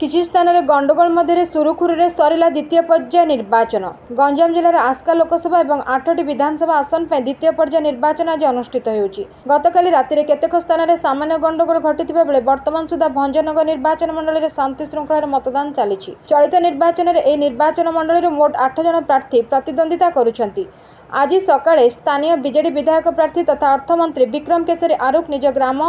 किछि स्थान में गंडगोल मध्य सुरुखुरु सरला द्वितीय पर्याय निर्वाचन। गंजाम जिलार आस्का लोकसभा और 8टी विधानसभा आसन पर द्वितीय पर्याय निर्वाचन आज अनुष्ठित होउछि। गतकाली राति केतेक स्थान में सामान्य गंडगोल घटिथिबा बेले वर्तमान सुधा भंजनगर निर्वाचन मंडल में शांति श्रृंखलार मतदान चलिछि। चलित निर्वाचन में निर्वाचन मंडल मोट 8 जन प्रार्थी प्रतिद्वंदिता करुछन्ति। आज सकाळे स्थानीय बीजेडी विधायक प्रार्थी तथा अर्थमंत्री विक्रम केशरी आरुख निज ग्राम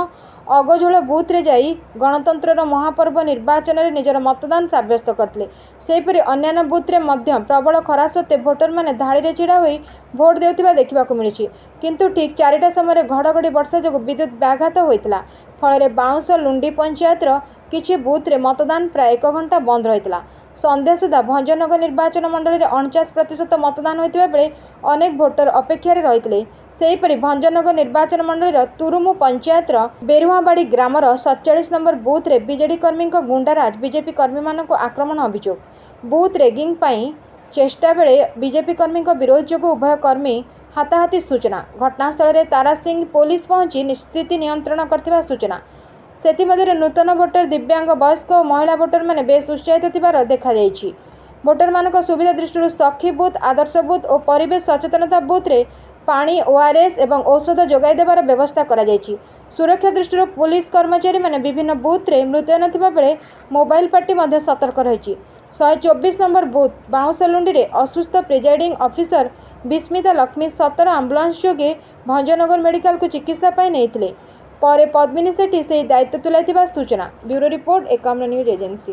अगझोल बूथ रे जाई गणतंत्र महापर्व निर्वाचन में निजर मतदान सब्यस्त करते। सेहीपरि अन्य बूथ रे मध्य प्रबल खरा सत्वे भोटर माने धाड़ी रे छिड़ा होई भोट देउथिबा देखिबाकु मिलिछि। किंतु ठीक 4टा समय घड़घड़ी वर्षा जोगु विद्युत व्याघात होइतिला। फल बाउंस लुंडी पंचायत किछि बूथ रे मतदान प्राय 1 घंटा बंद रहितिला। संध्या सुधा भंजनगर निर्वाचन मंडल में 49% मतदान होइतिबा बेले अनेक भोटर अपेक्षा रहितिले। सेहीपरि भंजनगर निर्वाचन मंडल तुरुमु पंचायत बेरुआबाड़ी ग्रामर 47 नंबर बूथ रे बीजेडी कर्मी गुंडाराज बीजेपी कर्मी मानक आक्रमण अभियोग। बूथ रेगिंग पई चेष्टा बेले बीजेपी कर्मी विरोध जोगु उभय कर्मी हाथाहाथी सूचना। घटनास्थल में तारा सिंह पुलिस पहुंची स्थिति नियंत्रण करथिबा सूचना। सेतिमध्यरे नूतन वोटर दिव्यांग वयस्क और महिला वोटर माने बेस उत्साहित थिबार देखा जायछि। वोटर मानक सुविधा दृष्टि सखी बूथ आदर्श बूथ और परिवेश सचेतनता बूथ रे पानी ओआरएस एवं औषध जोगाई देवार व्यवस्था करा जायछि। सुरक्षा दृष्टि पुलिस कर्मचारी माने विभिन्न बूथ रे मुतयन थिबा बेले मोबाइल पार्टी मध्ये सतर्क रहिछि। 124 नंबर बूथ बाउंसलुंडी रे असुस्थ presiding officer Bismita Lakshmi 17 ambulance जोगे भंजनगर मेडिकल को चिकित्सा पाई नेइथिले। परे पद्मिनी सेठी से दायित्व तुलाइथिबा सूचना। Bureau report Ekamra news agency.